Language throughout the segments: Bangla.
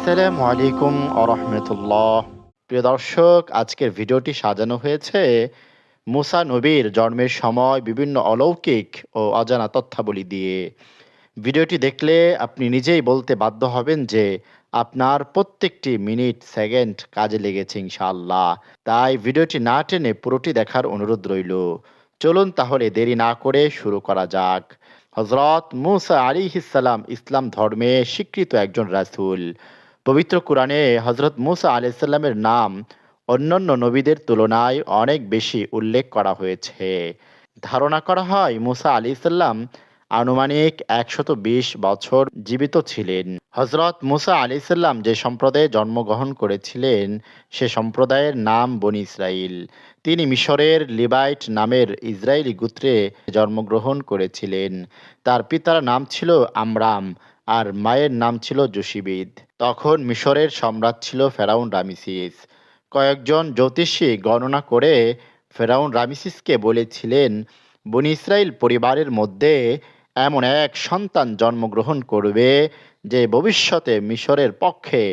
আসসালামু আলাইকুম আরহামতুল্লাহ। প্রিয় দর্শক, আজকের ভিডিওটি সাজানো হয়েছে মুসা নবীর জন্মের সময় বিভিন্ন অলৌকিক ও অজানা তথ্যাবলী দিয়ে। ভিডিওটি দেখলে আপনি নিজেই বলতে বাধ্য হবেন যে আপনার প্রত্যেকটি মিনিট সেকেন্ড কাজে লেগেছে ইনশাআল্লাহ। তাই ভিডিওটি না টেনে পুরোটি দেখার অনুরোধ রইল। চলুন তাহলে দেরি না করে শুরু করা যাক। হজরত মুসা আলাইহিস সালাম ইসলাম ধর্মে স্বীকৃত একজন রাসূল। পবিত্র কোরআনে হজরত মুসা আলাইহিস সালামের নাম অন্যান্য নবীদের তুলনায় অনেক বেশি উল্লেখ করা হয়েছে। ধারণা করা হয় মুসা আলাইহিস সালাম আনুমানিক ১২০ বছর জীবিত ছিলেন। হজরত মুসা আলাইহিস সালাম যে সম্প্রদায়ে জন্মগ্রহণ করেছিলেন সে সম্প্রদায়ের নাম বনি ইসরাইল। তিনি মিশরের লিবাইট নামের ইসরায়েলি গোত্রে জন্মগ্রহণ করেছিলেন। তার পিতার নাম ছিল আমরাম আর মায়ের নাম ছিল যোশিবিদ। তখন মিশরের সম্রাট ছিল ফেরাউন রামিসিস। কয়েকজন জ্যোতিষী গণনা করে ফেরাউন রামিসিসকে বলেছিলেন বনি ইসরাইল পরিবারের মধ্যে এমন এক সন্তান জন্মগ্রহণ করবে যে ভবিষ্যতে মিশরের পক্ষে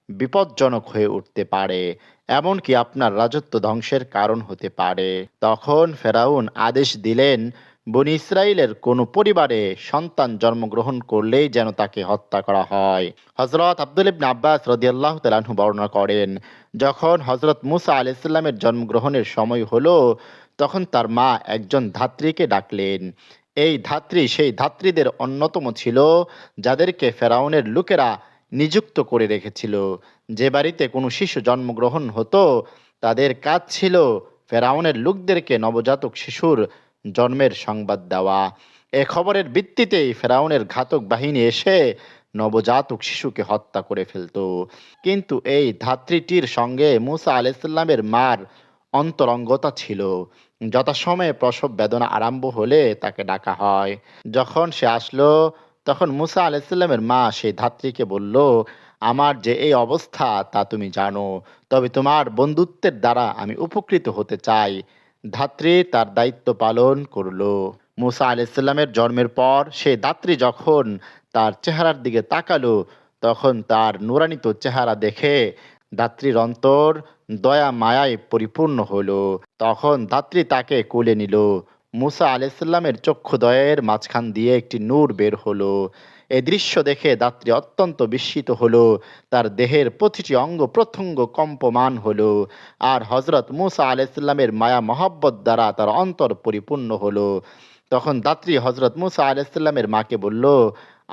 বিপজ্জনক হয়ে উঠতে পারে, এমনকি আপনার রাজত্ব ধ্বংসের কারণ হতে পারে। তখন ফেরাউন আদেশ দিলেন বনি ইসরাইলের কোনো পরিবারে সন্তান জন্মগ্রহণ করলেই যেন তাকে হত্যা করা হয়। হজরত আব্দুল ইবনে আব্বাস রাদিয়াল্লাহু তাআলা আনহু বর্ণনা করেন, যখন হজরত মুসা আলাইহিস সালামের জন্মগ্রহণের সময় হলো তখন তার মা একজন ধাত্রীকে ডাকলেন। এই ধাত্রী সেই ধাত্রীদের অন্যতম ছিল যাদেরকে ফেরাউনের লোকেরা নিযুক্ত করে রেখেছিল। যে বাড়িতে কোনো শিশু জন্মগ্রহণ হতো তাদের কাজ ছিল ফেরাউনের লোকদেরকে নবজাতক শিশুর জন্মের সংবাদ দেওয়া। এ খবরের ভিত্তিতেই ফেরাউনের ঘাতক বাহিনী এসে নবজাতক শিশুকে হত্যা করে ফেলত। কিন্তু এই ধাত্রীটির সঙ্গে মুসা আলাইহিস সালামের মার অন্তরঙ্গতা ছিল। যথাসময়ে প্রসব বেদনা আরম্ভ হলে তাকে ডাকা হয়। যখন সে আসলো তখন মুসা আলাইহিস সালামের মা সেই ধাত্রীকে বলল, আমার যে এই অবস্থা তা তুমি জানো, তবে তোমার বন্ধুত্বের দ্বারা আমি উপকৃত হতে চাই। ধাত্রী তার দায়িত্ব পালন করল। মুসা আলাইহিস সালামের জন্মের পর সেই ধাত্রী যখন তার চেহারার দিকে তাকালো তখন তার নুরানিত চেহারা দেখে ধাত্রীর অন্তর দয়া মায়ায় পরিপূর্ণ হলো। তখন ধাত্রী তাকে কোলে নিল। মুসা আলাইহিস সালামের চক্ষুদ্বয়ের মাঝখান দিয়ে একটি নূর বের হলো। এই দৃশ্য দেখে ধাত্রী অত্যন্ত বিস্মিত হলো। তার দেহের প্রতিটি অঙ্গ প্রত্যঙ্গ কম্পমান হলো। আর হজরত মুসা আলাইহিস সালামের মায়া মহব্বত দ্বারা তার অন্তর পরিপূর্ণ হলো। তখন ধাত্রী হজরত মুসা আলাইহিস সালামের মাকে বলল,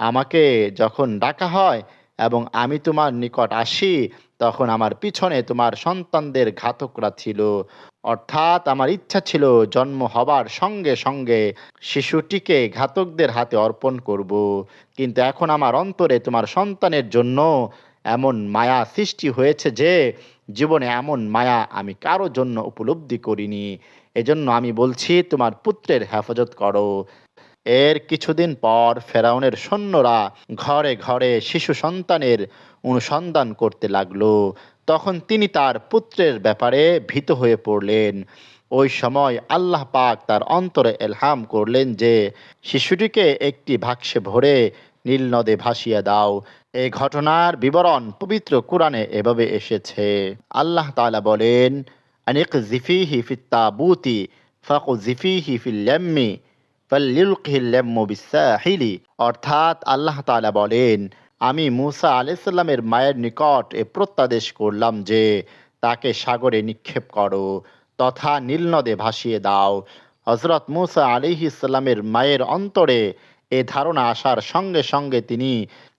আমাকে যখন ডাকা হয় এবং আমি তোমার নিকট আসি তখন আমার পিছনে তোমার সন্তানদের ঘাতকরা ছিল। অর্থাৎ আমার ইচ্ছা ছিল জন্ম হবার সঙ্গে সঙ্গে শিশুটিকে ঘাতকদের হাতে অর্পণ করব। কিন্তু এখন আমার অন্তরে তোমার সন্তানের জন্য এমন মায়া সৃষ্টি হয়েছে যে জীবনে এমন মায়া আমি কারো জন্য উপলব্ধি করিনি। এজন্য আমি বলছি তোমার পুত্রের হেফাজত করো। এর কিছুদিন পর ফেরাউনের সৈন্যরা ঘরে ঘরে শিশু সন্তানের অনুসন্ধান করতে লাগলো। তখন তিনি তার পুত্রের ব্যাপারে ভীত হয়ে পড়লেন। ওই সময় আল্লাহ পাক তার অন্তরে এলহাম করলেন যে শিশুটিকে একটি বাক্সে ভরে নীল নদে ভাসিয়ে দাও। এই ঘটনার বিবরণ পবিত্র কোরআনে এভাবে এসেছে। আল্লাহ তাআলা বলেন, আনিক জিফিহি ফিত তাবুতি ফাকু জিফিহি ফিল ইয়াম্মি অর্থাৎ আল্লাহ তাআলা বলেন, আমি মুসা আলাইহিস সালামের মায়ের নিকট এ প্রত্যাদেশ করলাম যে তাকে সাগরে নিক্ষেপ করো তথা নীল নদে ভাসিয়ে দাও। হযরত মুসা আলাইহিস সালামের মায়ের অন্তরে এ ধারণা আসার সঙ্গে সঙ্গে তিনি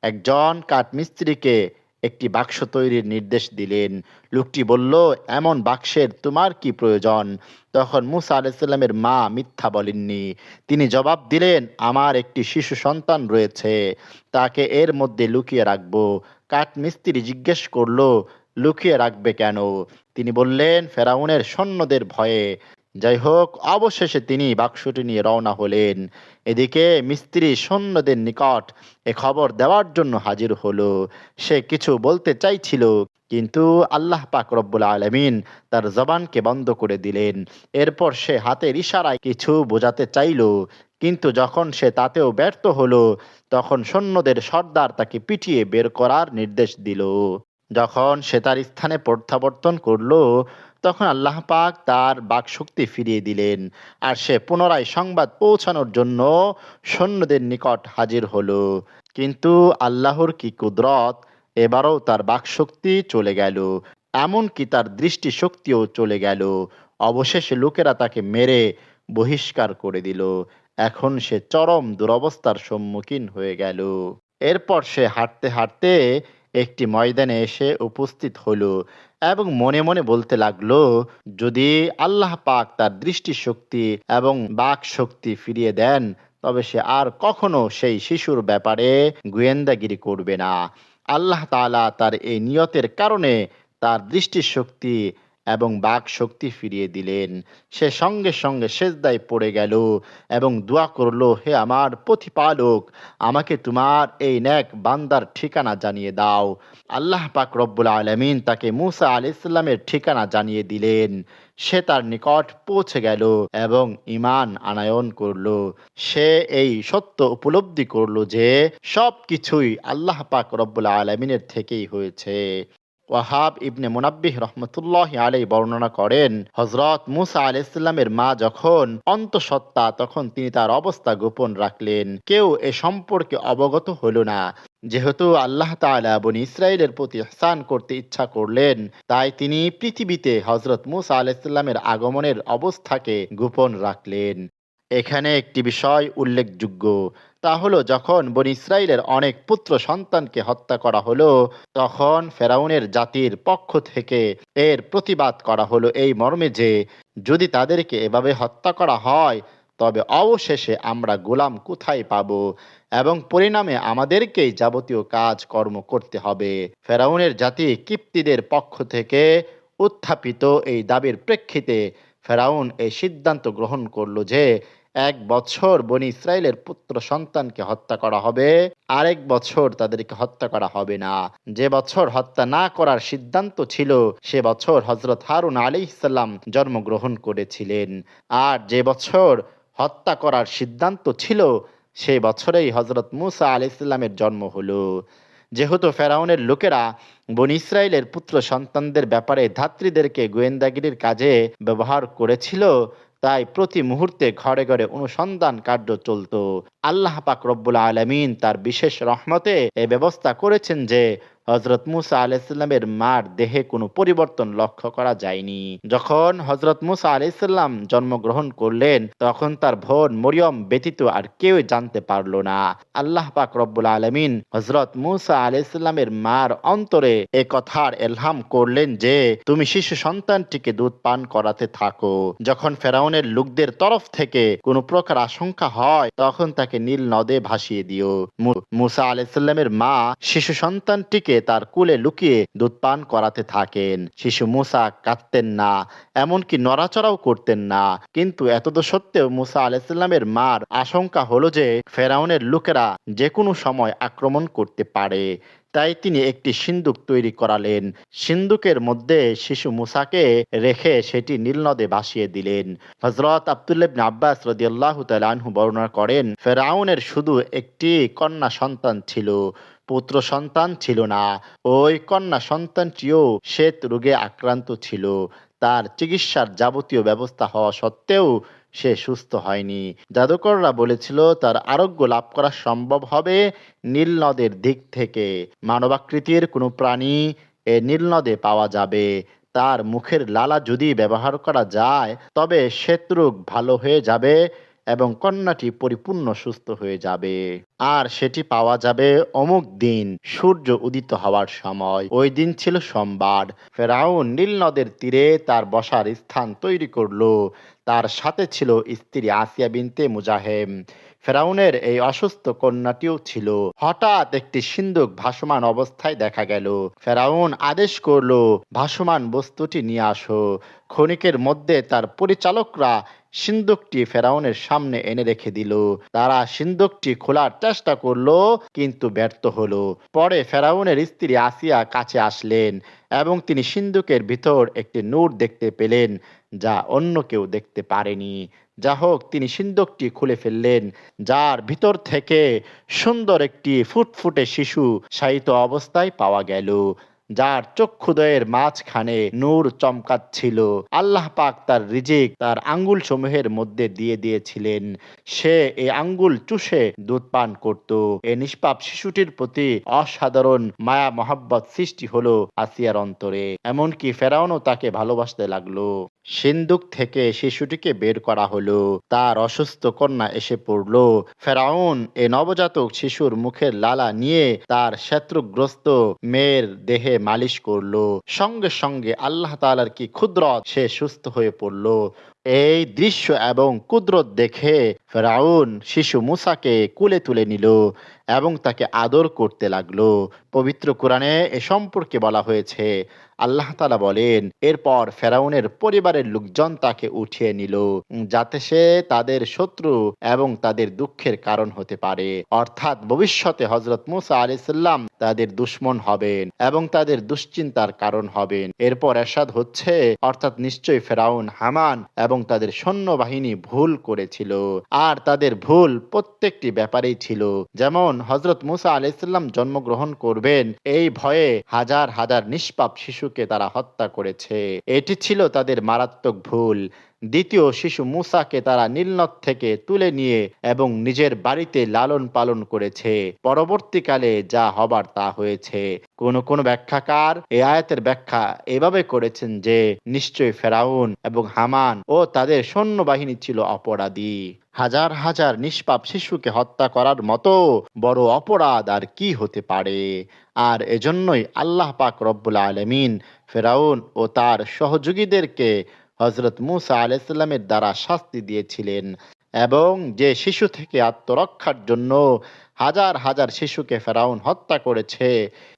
একজন কাঠমিস্ত্রিকে একটি বাক্স তৈরির নির্দেশ দিলেন। লোকটি বলল, এমন বাক্সের তোমার কি প্রয়োজন? তখন মুসা আলাইহিস সালামের মা মিথ্যা বলেননি। তিনি জবাব দিলেন, আমার একটি শিশু সন্তান রয়েছে, তাকে এর মধ্যে লুকিয়ে রাখবো। কাঠমিস্ত্রি জিজ্ঞেস করল, লুকিয়ে রাখবে কেন? তিনি বললেন, ফেরাউনের সৈন্যদের ভয়ে। যাই হোক, অবশেষে তিনি বাক্সটি নিয়ে রওনা হলেন। এদিকে মিস্ত্রি সৈন্যদের নিকট এ খবর দেওয়ার জন্য হাজির হলো। সে কিছু বলতে চাইছিল, কিন্তু আল্লাহ পাক রব্বুল আলামিন তার জবানকে বন্ধ করে দিলেন। এরপর সে হাতের ইশারায় কিছু বোঝাতে চাইল, কিন্তু যখন সে তাতেও ব্যর্থ হলো, তখন সৈন্যদের সর্দার তাকে পিটিয়ে বের করার নির্দেশ দিল। যখন সে তার স্থানে প্রত্যাবর্তন করলো, তখন আল্লাহ পাক তার বাকশক্তি ফিরিয়ে দিলেন, আর সে পুনরায় সংবাদ পৌঁছানোর জন্য সৈন্যদের নিকট হাজির হলো। কিন্তু আল্লাহর কি কুদরত, এবারও তার বাকশক্তি চলে গেল, এমনকি তার দৃষ্টিশক্তিও চলে গেল। অবশেষে লোকেরা তাকে মেরে বহিষ্কার করে দিল। এখন সে চরম দুরবস্থার সম্মুখীন হয়ে গেল। এরপর সে হাঁটতে হাঁটতে একটি ময়দানে এসে উপস্থিত হলো এবং মনে মনে বলতে লাগলো, যদি আল্লাহ পাক তার দৃষ্টিশক্তি এবং বাক শক্তি ফিরিয়ে দেন, তবে সে আর কখনো সেই শিশুর ব্যাপারে গোয়েন্দাগিরি করবে না। আল্লাহ তাআলা তার এই নিয়তের কারণে তার দৃষ্টিশক্তি এবং বাক শক্তি ফিরিয়ে দিলেন। সে সঙ্গে সঙ্গে সেজদায় পড়ে গেল এবং দোয়া করল, হে আমার প্রতিপালক, আমাকে তোমার এই নেক বান্দার ঠিকানা জানিয়ে দাও। আল্লাহ পাক রব্বুল আলামিন তাকে মুসা আলাইহিস সালামের ঠিকানা জানিয়ে দিলেন। সে তার নিকট পৌঁছে গেল এবং ঈমান আনয়ন করল। সে এই সত্য উপলব্ধি করল যে সবকিছুই আল্লাহ পাক রব্বুল আলামিনের থেকেই হয়েছে। ওয়াহাব ইবনে মুনাব্বিহ রহমতুল্লাহ আলাইহি বর্ণনা করেন, হযরত মুসা আলাইহিস সালামের মা যখন অন্তঃসত্ত্বা, তখন তিনি তার অবস্থা গোপন রাখলেন। কেউ এ সম্পর্কে অবগত হলো না। যেহেতু আল্লাহ তাআলা বনী ইসরাইলের প্রতি ইহসান করতে ইচ্ছা করলেন, তাই তিনি পৃথিবীতে হযরত মুসা আলাইহিস সালামের আগমনের অবস্থাকে গোপন রাখলেন। এখানে একটি বিষয় উল্লেখযোগ্য, তা হলো যখন বনী ইসরাইলের অনেক পুত্র সন্তানকে হত্যা করা হলো, তখন ফেরাউনের জাতির পক্ষ থেকে এর প্রতিবাদ করা হলো এই মর্মে যে, যদি তাদেরকে এভাবে হত্যা করা হয়, তবে অবশেষে আমরা গোলাম কোথায় পাব এবং পরিণামে আমাদেরকেই যাবতীয় কাজ কর্ম করতে হবে। ফেরাউনের জাতি কিপ্তিদের পক্ষ থেকে উত্থাপিত এই দাবির প্রেক্ষিতে ফেরাউন এই সিদ্ধান্ত গ্রহণ করলো যে 1 বছর বনী ইসরায়েলের পুত্র সন্তানকে হত্যা করা হবে, আরেক বছর তাদেরকে হত্যা করা হবে না। যে বছর হত্যা না করার সিদ্ধান্ত ছিল, সে বছর হযরত হারুন আলাইহিস সালাম জন্মগ্রহণ করেছিলেন, আর যে বছর হত্যা করার সিদ্ধান্ত ছিল, সেই বছরেই হযরত মুসা আলাইহিস সালামের জন্ম হলো। যেহেতু ফেরাউনের লোকেরা বনী ইসরায়েলের পুত্র সন্তানদের ব্যাপারে ধাত্রীদেরকে গোয়েন্দাগিরির কাজে ব্যবহার করেছিল, তাই প্রতি মুহূর্তে ঘরে ঘরে অনুসন্ধান কার্য চলত। আল্লাহ পাক রব্বুল আলামিন তার বিশেষ রহমতে এ ব্যবস্থা করেছেন যে হযরত মুসা আলাইহিস সালামের মার দেহে কোনো পরিবর্তন লক্ষ্য করা যায়নি। যখন হযরত মুসা আলাইহিস সালাম জন্মগ্রহণ করলেন, তখন তার বোন মরিয়ম ব্যতীত আর কেউ জানতে পারল না। আল্লাহ পাক রব্বুল আলামিন হযরত মুসা আলাইহিস সালামের মার অন্তরে এ কথার ইলহাম করলেন যে, তুমি শিশু সন্তানটিকে দুধ পান করাতে থাকো। যখন ফেরাউনের লোকদের তরফ থেকে কোনো প্রকার আশঙ্কা হয়, তখন তাকে নীল নদে ভাসিয়ে দিও। মুসা আলাইহিস সালামের মা শিশু সন্তানটিকে তার কোলে লুকিয়ে দুধ পান করাতে থাকেন। শিশু মুসা কাঁদতেন না, এমনকি নড়াচড়াও করতেন না। কিন্তু এতদ সত্ত্বেও মুসা আলাইহিস সালামের মার আশঙ্কা হলো যে ফেরাউনের লোকেরা যে কোনো সময় আক্রমণ করতে পারে। তাই তিনি একটি সিন্দুক তৈরি করালেন। সিন্দুকের মধ্যে শিশু মুসাকে রেখে সেটি নীলনদে ভাসিয়ে দিলেন। হযরত আব্দুল্লাহ ইবনে আব্বাস রাদিয়াল্লাহু তাআলা আনহু বর্ণনা করেন, ফেরাউনের শুধু একটি কন্যা সন্তান ছিল, পুত্র সন্তান ছিল না। ওই কন্যা সন্তানটিও শ্বেত রোগে আক্রান্ত ছিল। তার চিকিৎসার যাবতীয় ব্যবস্থা হওয়া সত্ত্বেও সে সুস্থ হয়নি। জাদুকররা বলেছিল তার আরোগ্য লাভ করা সম্ভব হবে নীল নদের দিক থেকে। মানবাকৃতির কোনো প্রাণী এ নীল নদে পাওয়া যাবে। তার মুখের লালা যদি ব্যবহার করা যায়, তবে শ্বেতরোগ ভালো হয়ে যাবে এবং কন্যাটি পরিপূর্ণ সুস্থ হয়ে যাবে। আর সেটি পাওয়া যাবে অমুক দিন সূর্য উদিত হওয়ার সময়। ওই দিন ছিল সোমবার। ফেরাউন নীল নদের তীরে তার বসার স্থান তৈরি করলো। তার সাথে ছিল স্ত্রী আসিয়া বিনতে মুজাহেম। ফেরাউনের এই অসুস্থ কন্যাটিও ছিল। হঠাৎ একটি সিন্দুক ভাসমান অবস্থায় দেখা গেল। ফেরাউন আদেশ করলো, ভাসমান বস্তুটি নিয়ে আসো। ক্ষণিকের মধ্যে তার পরিচালকরা সিন্দুকটি ফেরাউনের সামনে এনে রেখে দিল। তারা সিন্দুকটি খোলার চেষ্টা করলো, কিন্তু ব্যর্থ হলো। পরে ফেরাউনের স্ত্রী আসিয়া কাছে আসলেন এবং তিনি সিন্দুকের ভিতর একটি নূর দেখতে পেলেন যা অন্য কেউ দেখতে পারেনি। যা হোক, তিনি সিন্দুকটি খুলে ফেললেন, যার ভিতর থেকে সুন্দর একটি ফুটফুটে শিশু শায়িত অবস্থায় পাওয়া গেল, যার চক্ষুদ্বয়ের মাঝখানে নূর চমকাচ্ছিল। আল্লাহ পাক তার রিজিক তার আঙ্গুল সমূহের মধ্যে দিয়ে দিয়েছিলেন। সে এই আঙ্গুল চুষে দুধ পান করত। এই নিষ্পাপ শিশুটির প্রতি অসাধারণ মায়া মহাব্বত সৃষ্টি হলো আসিয়ার অন্তরে। এমনকি ফেরাউনও তাকে ভালোবাসতে লাগলো। সিন্দুক থেকে শিশুটিকে বের করা হলো। তার অসুস্থ কন্যা এসে পড়ল। ফেরাউন এ নবজাতক শিশুর মুখের লালা নিয়ে তার শত্রুগ্রস্ত মেয়ের দেহে মালিশ করলো। সঙ্গে সঙ্গে আল্লাহ তাআলার কি কুদরত, সে সুস্থ হয়ে পড়ল। এই দৃশ্য এবং কুদরত দেখে ফেরাউন শিশু মুসাকে কুলে তুলে নিল এবং তাকে আদর করতে লাগলো। পবিত্র কোরআনে এ সম্পর্কে বলা হয়েছে, আল্লাহ তাআলা বলেন, এরপর ফেরাউনের পরিবারের লোকজন তাকে উঠিয়ে নিল, যাতে সে তাদের শত্রু এবং তাদের দুঃখের কারণ হতে পারে। অর্থাৎ ভবিষ্যতে হযরত মুসা আলাইহিস সালাম তাদের দুশমন হবেন এবং তাদের দুশ্চিন্তার কারণ হবেন। এরপর এরশাদ হচ্ছে, অর্থাৎ নিশ্চয়ই ফেরাউন, হামান এবং তাদের সৈন্যবাহিনী ভুল করেছিল। আর তাদের ভুল প্রত্যেকটি ব্যাপারেই ছিল। যেমন হযরত মুসা আলাইহিস সালাম জন্মগ্রহণ করবেন এই ভয়ে হাজার হাজার নিষ্পাপ শিশুকে তারা হত্যা করেছে। এটি ছিল তাদের মারাত্মক ভুল। দ্বিতীয়, শিশু মুসাকে তারা নীলনদ থেকে তুলে নিয়ে এবং নিজের বাড়িতে লালন পালন করেছে। পরবর্তীকালে যা হবার তা হয়েছে। কোন ব্যাখ্যাকার এই আয়াতের ব্যাখ্যা এভাবে করেছেন যে নিশ্চয়ই ফেরাউন এবং হামান ও তাদের সৈন্যবাহিনী ছিল অপরাধী। হাজার হাজার নিষ্পাপ শিশুকে হত্যা করার মতো বড় অপরাধ আর কি হতে পারে। আর এজন্যই আল্লাহ পাক রব্বুল আলামিন ফেরাউন ও তার সহযোগীদেরকে হযরত মুসা আলাইহিস সালামের দ্বারা শাস্তি দিয়েছিলেন এবং যে শিশু থেকে আত্মরক্ষার জন্য হাজার হাজার শিশুকে ফেরাউন হত্যা করেছে,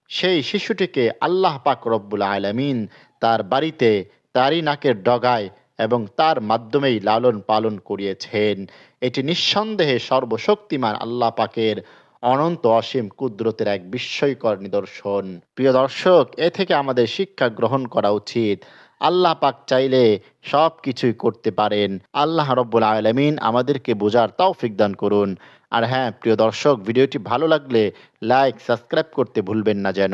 সেই শিশুটিকে আল্লাহ পাক রব্বুল আলামিন তার বাড়িতে, তারই নাকের ডগায় এবং তার মাধ্যমেই লালন পালন করিয়েছেন। এটি নিঃসন্দেহে সর্বশক্তিমান আল্লাহ পাকের অনন্ত অসীম কুদরতের এক বিস্ময়কর নিদর্শন। প্রিয় দর্শক, এ থেকে আমাদের শিক্ষা গ্রহণ করা উচিত। আল্লাহ পাক চাইলে সব কিছুই করতে পারেন। আল্লাহ রব্বুল আলামিন আমাদেরকে বোঝার তৌফিক দান করুন। আর হ্যাঁ প্রিয় দর্শক, ভিডিওটি ভালো লাগলে লাইক, সাবস্ক্রাইব করতে ভুলবেন না যেন।